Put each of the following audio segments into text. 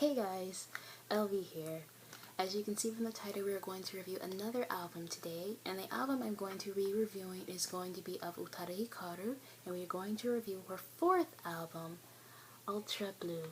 Hey guys, LV here. As you can see from the title, we are going to review another album today, and the album I'm going to be reviewing is going to be of Utada Hikaru, and we are going to review her fourth album, Ultra Blue.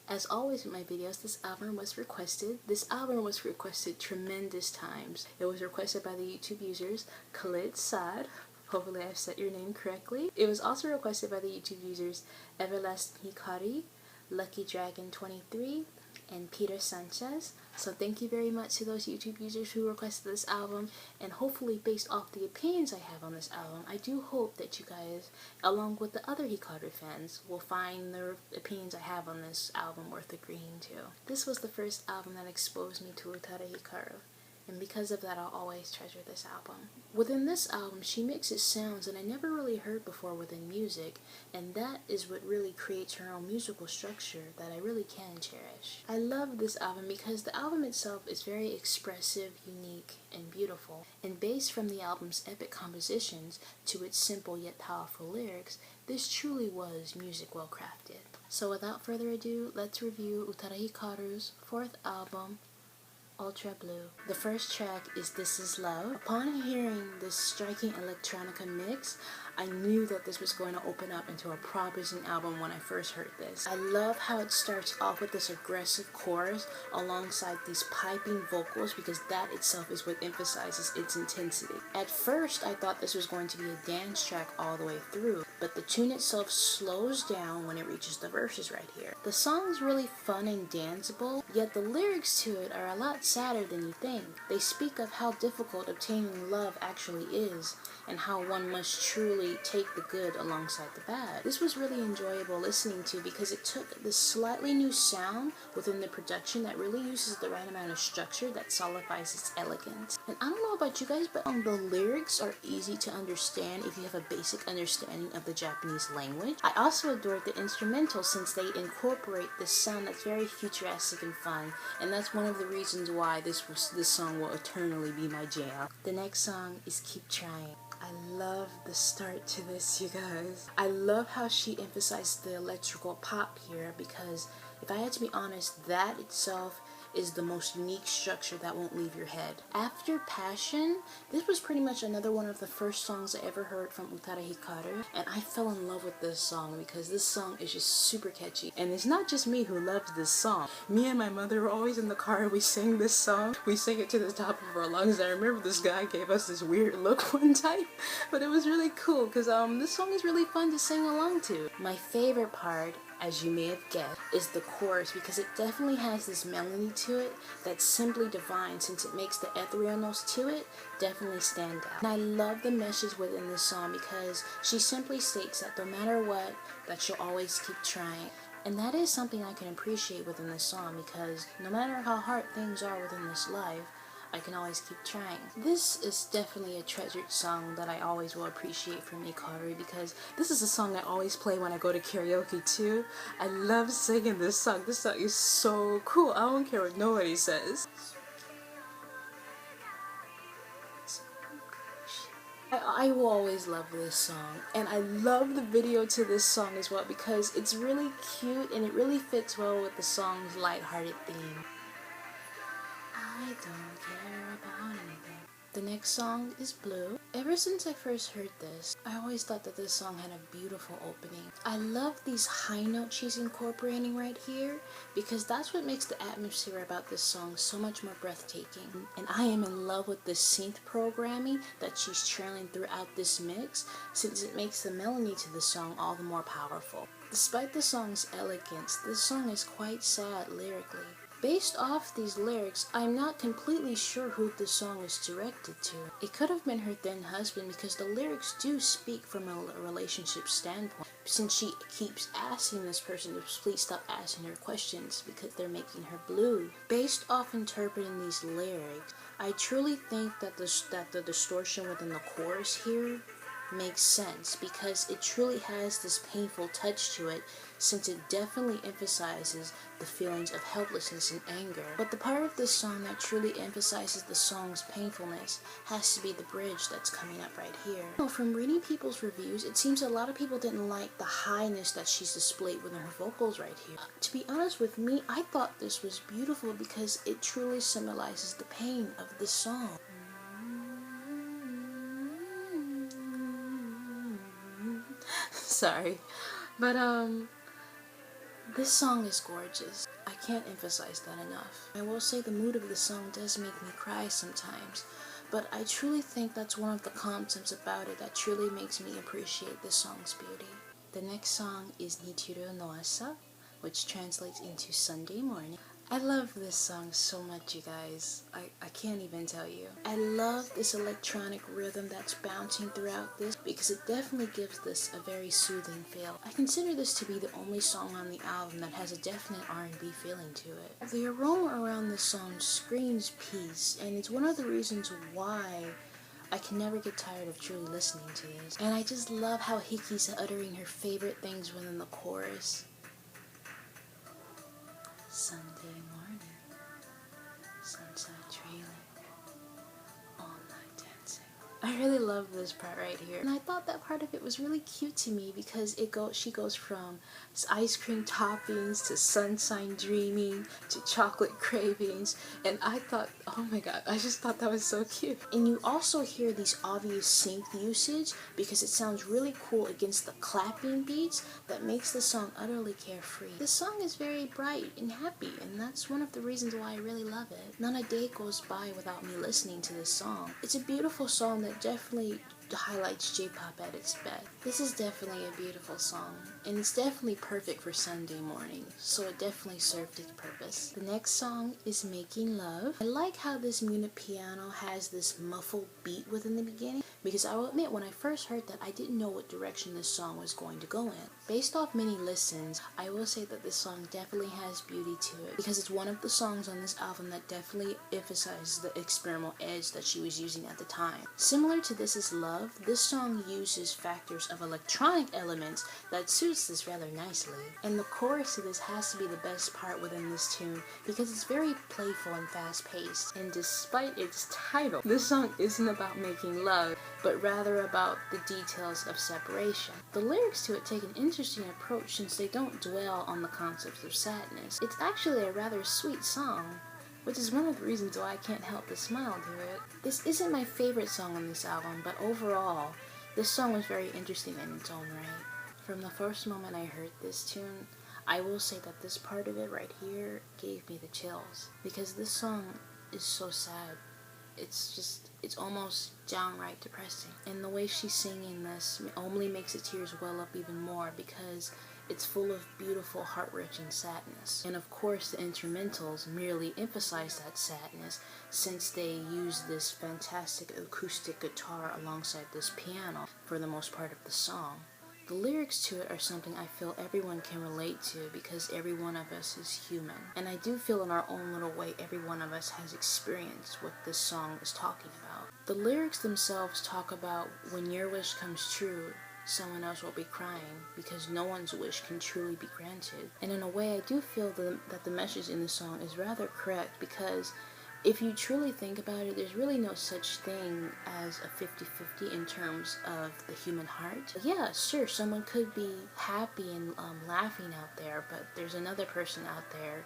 As always with my videos, this album was requested. This album was requested tremendous times. It was requested by the YouTube users Khalid Saad. Hopefully I've said your name correctly. It was also requested by the YouTube users Everlasting Hikari, Lucky Dragon 23, and Peter Sanchez. So thank you very much to those YouTube users who requested this album, and hopefully based off the opinions I have on this album, I do hope that you guys, along with the other Hikaru fans, will find the opinions I have on this album worth agreeing to. This was the first album that exposed me to Utada Hikaru, and because of that I'll always treasure this album. Within this album, she mixes sounds that I never really heard before within music, and that is what really creates her own musical structure that I really can cherish. I love this album because the album itself is very expressive, unique, and beautiful, and based from the album's epic compositions to its simple yet powerful lyrics, this truly was music well crafted. So without further ado, let's review Utada Hikaru's fourth album, Ultra Blue. The first track is This Is Love. Upon hearing this striking electronica mix, I knew that this was going to open up into a promising album when I first heard this. I love how it starts off with this aggressive chorus alongside these piping vocals, because that itself is what emphasizes its intensity. At first, I thought this was going to be a dance track all the way through, but the tune itself slows down when it reaches the verses right here. The song is really fun and danceable, yet the lyrics to it are a lot sadder than you think. They speak of how difficult obtaining love actually is, and how one must truly take the good alongside the bad. This was really enjoyable listening to because it took this slightly new sound within the production that really uses the right amount of structure that solidifies its elegance. And I don't know about you guys, but the lyrics are easy to understand if you have a basic understanding of the Japanese language. I also adored the instrumental since they incorporate this sound that's very futuristic and fun, and that's one of the reasons why this song will eternally be my jam. The next song is Keep Trying. I love the start to this, you guys. I love how she emphasized the electrical pop here, because if I had to be honest, that itself is the most unique structure that won't leave your head. After Passion, this was pretty much another one of the first songs I ever heard from Utada Hikaru, and I fell in love with this song because this song is just super catchy. And it's not just me who loves this song. Me and my mother were always in the car and we sang this song. We sang it to the top of our lungs. I remember this guy gave us this weird look one time, but it was really cool because this song is really fun to sing along to. My favorite part, as you may have guessed, is the chorus, because it definitely has this melody to it that's simply divine, since it makes the ethereal notes to it definitely stand out. And I love the message within this song because she simply states that no matter what, that she'll always keep trying. And that is something I can appreciate within this song, because no matter how hard things are within this life, I can always keep trying. This is definitely a treasured song that I always will appreciate from Hikaru, because this is a song I always play when I go to karaoke too. I love singing this song. This song is so cool. I don't care what nobody says. I will always love this song, and I love the video to this song as well because it's really cute and it really fits well with the song's lighthearted theme. I don't care about anything. The next song is Blue. Ever since I first heard this, I always thought that this song had a beautiful opening. I love these high notes she's incorporating right here, because that's what makes the atmosphere about this song so much more breathtaking. And I am in love with the synth programming that she's trailing throughout this mix, since it makes the melody to the song all the more powerful. Despite the song's elegance, this song is quite sad lyrically. Based off these lyrics, I'm not completely sure who this song is directed to. It could have been her then husband, because the lyrics do speak from a relationship standpoint, since she keeps asking this person to please stop asking her questions because they're making her blue. Based off interpreting these lyrics, I truly think that the distortion within the chorus here makes sense because it truly has this painful touch to it, since it definitely emphasizes the feelings of helplessness and anger. But the part of this song that truly emphasizes the song's painfulness has to be the bridge that's coming up right here. Well, from reading people's reviews, it seems a lot of people didn't like the highness that she's displayed within her vocals right here. To be honest with me, I thought this was beautiful because it truly symbolizes the pain of this song. Sorry, but this song is gorgeous. I can't emphasize that enough. I will say the mood of the song does make me cry sometimes, but I truly think that's one of the concepts about it that truly makes me appreciate this song's beauty. The next song is日曜の朝, which translates into Sunday morning. I love this song so much, you guys. I can't even tell you. I love this electronic rhythm that's bouncing throughout this because it definitely gives this a very soothing feel. I consider this to be the only song on the album that has a definite R&B feeling to it. The aroma around this song screams peace, and it's one of the reasons why I can never get tired of truly listening to this. And I just love how Hiki's uttering her favorite things within the chorus. Sunday morning, sunset trailing, all night dancing. I really love this part right here, and I thought that part of it was really cute to me because she goes from ice cream toppings to sunshine dreaming to chocolate cravings, and I thought, oh my god, I just thought that was so cute. And you also hear these obvious synth usage because it sounds really cool against the clapping beats that makes the song utterly carefree. This song is very bright and happy, and that's one of the reasons why I really love it. Not a day goes by without me listening to this song. It's a beautiful song that definitely highlights J-pop at its best. This is definitely a beautiful song, and it's definitely perfect for Sunday morning, so it definitely served its purpose. The next song is Making Love. I like how this Munich piano has this muffled beat within the beginning, because I will admit when I first heard that I didn't know what direction this song was going to go in. Based off many listens, I will say that this song definitely has beauty to it, because it's one of the songs on this album that definitely emphasizes the experimental edge that she was using at the time. Similar to This Is Love, this song uses factors of electronic elements that suits this rather nicely. And the chorus of this has to be the best part within this tune because it's very playful and fast-paced. And despite its title, this song isn't about making love, but rather about the details of separation. The lyrics to it take an interesting approach since they don't dwell on the concepts of sadness. It's actually a rather sweet song, which is one of the reasons why I can't help but smile to it. This isn't my favorite song on this album, but overall, this song was very interesting in its own right. From the first moment I heard this tune, I will say that this part of it right here gave me the chills, because this song is so sad. It's almost downright depressing. And the way she's singing this only makes the tears well up even more because it's full of beautiful, heart-wrenching sadness. And of course, the instrumentals merely emphasize that sadness since they use this fantastic acoustic guitar alongside this piano for the most part of the song. The lyrics to it are something I feel everyone can relate to because every one of us is human. And I do feel in our own little way every one of us has experienced what this song is talking about. The lyrics themselves talk about when your wish comes true, someone else will be crying because no one's wish can truly be granted. And in a way, I do feel that the message in the song is rather correct because if you truly think about it, there's really no such thing as a 50-50 in terms of the human heart. Yeah, sure, someone could be happy and laughing out there, but there's another person out there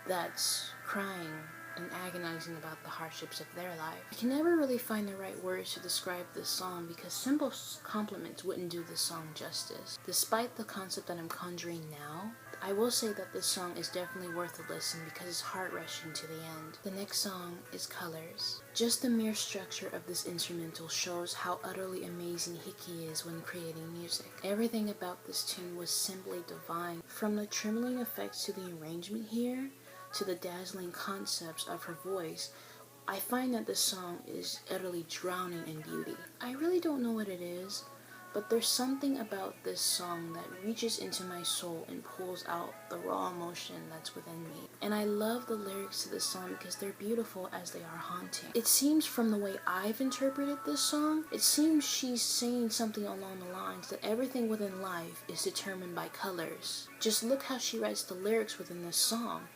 that's crying and agonizing about the hardships of their life. I can never really find the right words to describe this song because simple compliments wouldn't do this song justice. Despite the concept that I'm conjuring now, I will say that this song is definitely worth a listen because it's heart-wrenching to the end. The next song is Colors. Just the mere structure of this instrumental shows how utterly amazing Hiki is when creating music. Everything about this tune was simply divine. From the trembling effects to the arrangement here, to the dazzling concepts of her voice, I find that this song is utterly drowning in beauty. I really don't know what it is, But there's something about this song that reaches into my soul and pulls out the raw emotion that's within me. And I love the lyrics to this song because they're beautiful as they are haunting. It seems from the way I've interpreted this song, it seems she's saying something along the lines that everything within life is determined by colors. Just look how she writes the lyrics within this song.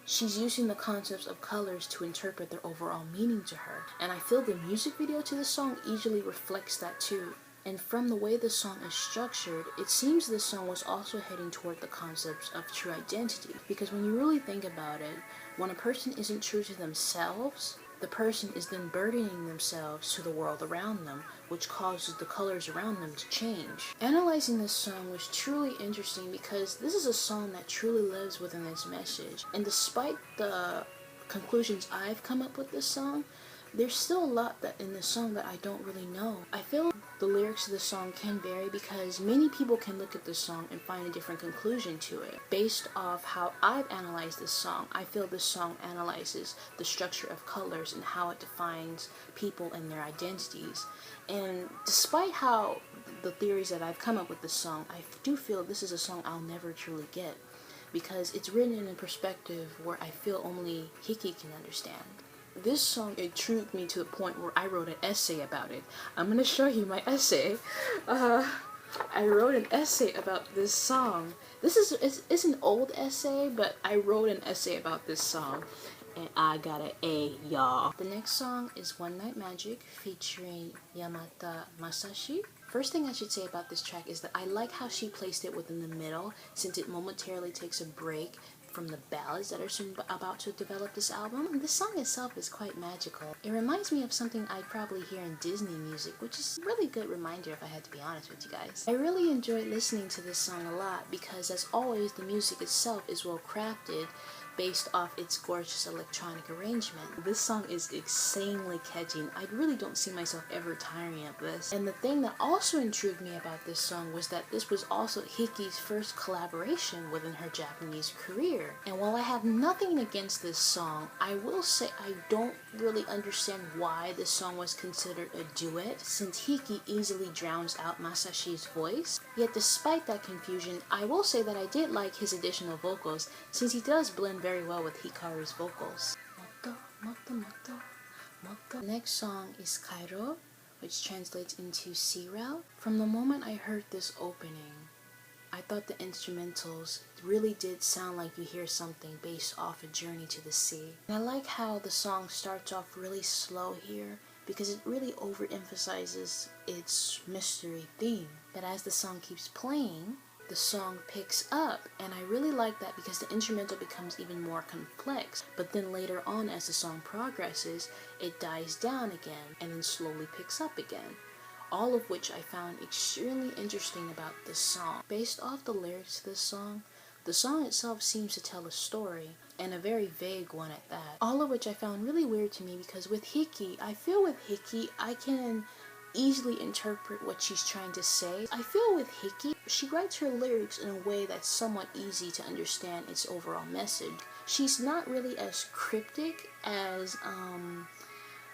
She's using the concepts of colors to interpret their overall meaning to her. And I feel the music video to this song easily reflects that too. And from the way the song is structured, it seems this song was also heading toward the concepts of true identity. Because when you really think about it, when a person isn't true to themselves, the person is then burdening themselves to the world around them, which causes the colors around them to change. Analyzing this song was truly interesting because this is a song that truly lives within its message. And despite the conclusions I've come up with this song, there's still a lot that in this song that I don't really know. I feel the lyrics of the song can vary because many people can look at this song and find a different conclusion to it. Based off how I've analyzed this song, I feel this song analyzes the structure of colors and how it defines people and their identities. And despite how the theories that I've come up with this song, I do feel this is a song I'll never truly get because it's written in a perspective where I feel only Hiki can understand. This song intrigued me to the point where I wrote an essay about it. I'm gonna show you my essay. I wrote an essay about this song. It's an old essay, but I wrote an essay about this song. And I got an A, y'all. The next song is One Night Magic featuring Yamada Masashi. First thing I should say about this track is that I like how she placed it within the middle since it momentarily takes a break from the ballads that are soon about to develop this album. The song itself is quite magical. It reminds me of something I'd probably hear in Disney music, which is a really good reminder if I had to be honest with you guys. I really enjoyed listening to this song a lot because as always the music itself is well crafted based off its gorgeous electronic arrangement. This song is insanely catchy. I really don't see myself ever tiring of this. And the thing that also intrigued me about this song was that this was also Hiki's first collaboration within her Japanese career. And while I have nothing against this song, I will say I don't really understand why this song was considered a duet since Hiki easily drowns out Masashi's voice. Yet despite that confusion, I will say that I did like his additional vocals since he does blend very well with Hikaru's vocals. The next song is Kairo, which translates into Sea Route. From the moment I heard this opening, I thought the instrumentals really did sound like you hear something based off a journey to the sea. And I like how the song starts off really slow here because it really overemphasizes its mystery theme. But as the song keeps playing, the song picks up, and I really like that because the instrumental becomes even more complex. But then later on as the song progresses, it dies down again and then slowly picks up again. All of which I found extremely interesting about this song. Based off the lyrics to this song, the song itself seems to tell a story, and a very vague one at that. All of which I found really weird to me because with Hiki, I feel with Hiki, I can easily interpret what she's trying to say. I feel with Hiki, she writes her lyrics in a way that's somewhat easy to understand its overall message. She's not really as cryptic as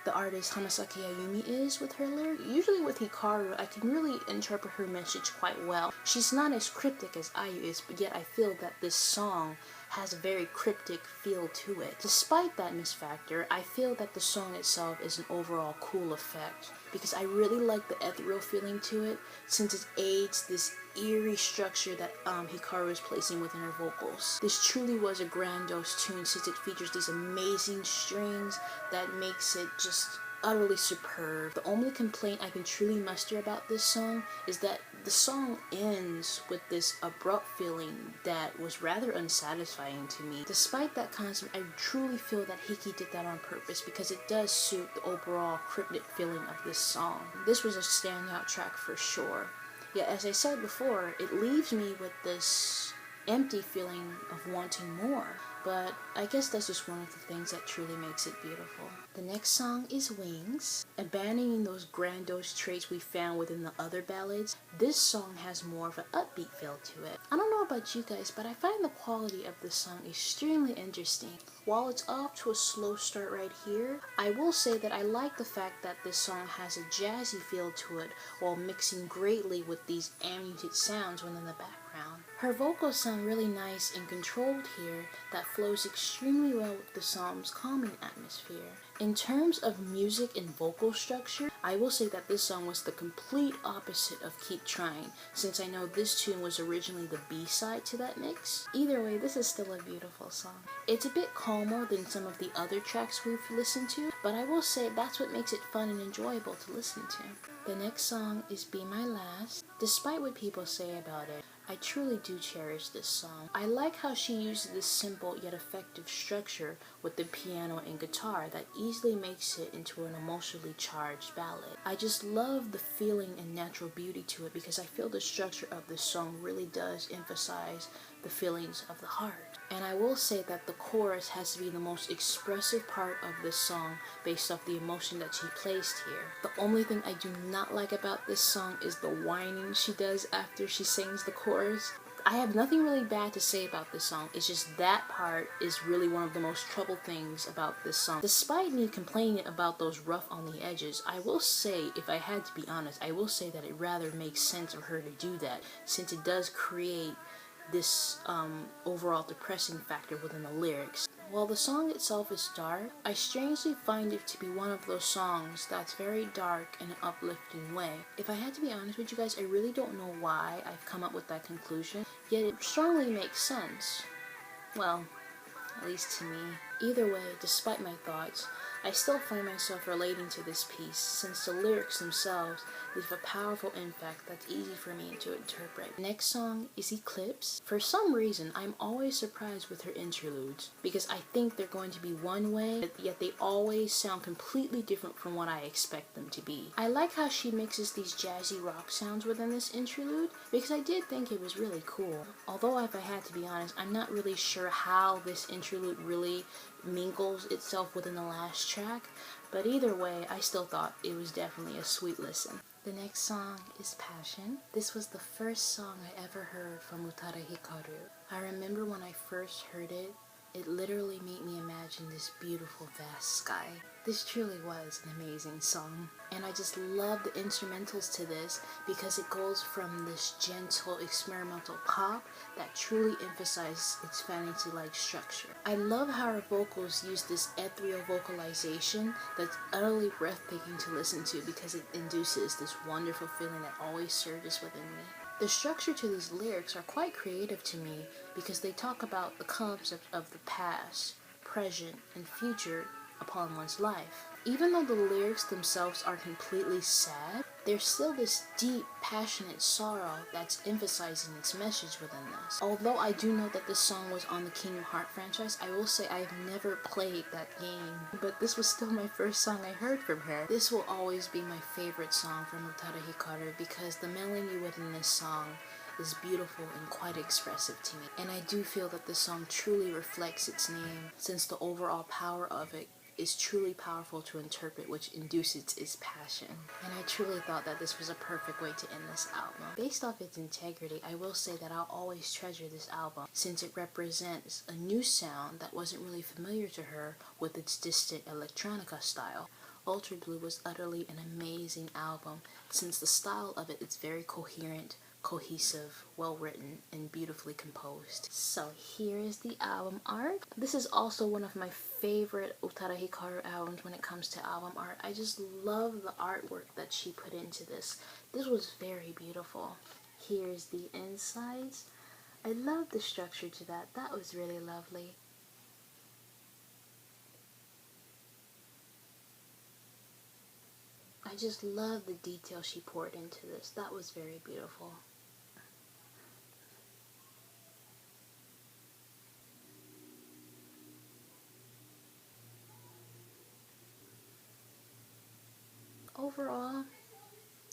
the artist Hamasaki Ayumi is with her lyrics. Usually with Hikaru, I can really interpret her message quite well. She's not as cryptic as Ayu is, but yet I feel that this song has a very cryptic feel to it. Despite that misfactor, I feel that the song itself is an overall cool effect because I really like the ethereal feeling to it since it aids this eerie structure that Hikaru is placing within her vocals. This truly was a grandiose tune since it features these amazing strings that makes it just utterly superb. The only complaint I can truly muster about this song is that the song ends with this abrupt feeling that was rather unsatisfying to me. Despite that concept, I truly feel that Hiki did that on purpose because it does suit the overall cryptic feeling of this song. This was a standout track for sure. Yet as I said before, it leaves me with this empty feeling of wanting more. But I guess that's just one of the things that truly makes it beautiful. The next song is Wings. Abandoning those grandiose traits we found within the other ballads, this song has more of an upbeat feel to it. I don't know about you guys, but I find the quality of this song extremely interesting. While it's off to a slow start right here, I will say that I like the fact that this song has a jazzy feel to it while mixing greatly with these ambient sounds within the background. Her vocals sound really nice and controlled here that flows extremely well with the song's calming atmosphere. In terms of music and vocal structure, I will say that this song was the complete opposite of Keep Trying, since I know this tune was originally the B-side to that mix. Either way, this is still a beautiful song. It's a bit calmer than some of the other tracks we've listened to, but I will say that's what makes it fun and enjoyable to listen to. The next song is Be My Last. Despite what people say about it, I truly do cherish this song. I like how she uses this simple yet effective structure with the piano and guitar that easily makes it into an emotionally charged ballad. I just love the feeling and natural beauty to it because I feel the structure of this song really does emphasize the feelings of the heart. And I will say that the chorus has to be the most expressive part of this song based off the emotion that she placed here. The only thing I do not like about this song is the whining she does after she sings the chorus. I have nothing really bad to say about this song, it's just that part is really one of the most troubled things about this song. Despite me complaining about those rough on the edges, I will say, if I had to be honest, I will say that it rather makes sense of her to do that, since it does create this overall depressing factor within the lyrics. While the song itself is dark, I strangely find it to be one of those songs that's very dark in an uplifting way. If I had to be honest with you guys, I really don't know why I've come up with that conclusion, yet it strongly makes sense. Well, at least to me. Either way, despite my thoughts, I still find myself relating to this piece since the lyrics themselves leave a powerful impact that's easy for me to interpret. Next song is Eclipse. For some reason, I'm always surprised with her interludes because I think they're going to be one way, yet they always sound completely different from what I expect them to be. I like how she mixes these jazzy rock sounds within this interlude because I did think it was really cool. Although if I had to be honest, I'm not really sure how this interlude really mingles itself within the last track, but either way, I still thought it was definitely a sweet listen. The next song is Passion. This was the first song I ever heard from Utada Hikaru. I remember when I first heard it, it literally made me imagine this beautiful vast sky. This truly was an amazing song, and I just love the instrumentals to this because it goes from this gentle experimental pop that truly emphasizes its fantasy-like structure. I love how her vocals use this ethereal vocalization that's utterly breathtaking to listen to because it induces this wonderful feeling that always surges within me. The structure to these lyrics are quite creative to me because they talk about the concept of the past, present, and future upon one's life. Even though the lyrics themselves are completely sad, there's still this deep, passionate sorrow that's emphasizing its message within this. Although I do know that this song was on the Kingdom Hearts franchise, I will say I've never played that game, but this was still my first song I heard from her. This will always be my favorite song from Utada Hikaru because the melody within this song is beautiful and quite expressive to me. And I do feel that this song truly reflects its name since the overall power of it is truly powerful to interpret, which induces its passion. And I truly thought that this was a perfect way to end this album. Based off its integrity, I will say that I'll always treasure this album since it represents a new sound that wasn't really familiar to her with its distant electronica style. Ultra Blue was utterly an amazing album since the style of it is very coherent, cohesive, well written, and beautifully composed. So here is the album art. This is also one of my favorite Utada Hikaru albums when it comes to album art. I just love the artwork that she put into this. This was very beautiful. Here's the insides. I love the structure to that. That was really lovely. I just love the detail she poured into this. That was very beautiful. Overall,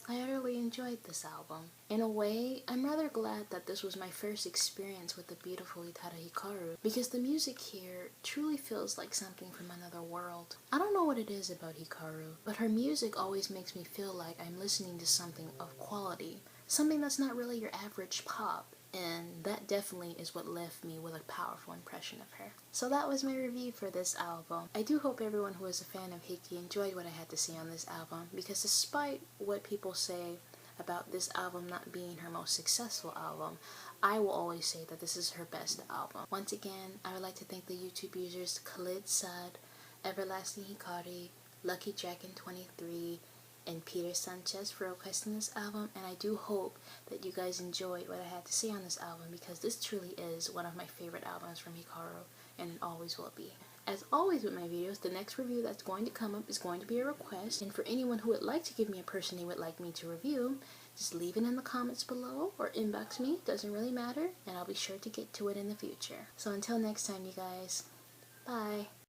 I utterly enjoyed this album. In a way, I'm rather glad that this was my first experience with the beautiful Utada Hikaru because the music here truly feels like something from another world. I don't know what it is about Hikaru, but her music always makes me feel like I'm listening to something of quality, something that's not really your average pop. and that definitely is what left me with a powerful impression of her. So that was my review for this album. I do hope everyone who is a fan of Hiki enjoyed what I had to say on this album, because despite what people say about this album not being her most successful album, I will always say that this is her best album. Once again, I would like to thank the YouTube users Khalid Sad, Everlasting Hikari, Lucky Dragon 23, and Peter Sanchez for requesting this album, and I do hope that you guys enjoyed what I had to say on this album, because this truly is one of my favorite albums from Hikaru, and it always will be. As always with my videos, the next review that's going to come up is going to be a request, and for anyone who would like to give me a person they would like me to review, just leave it in the comments below or inbox me, doesn't really matter, and I'll be sure to get to it in the future. So until next time, you guys, bye!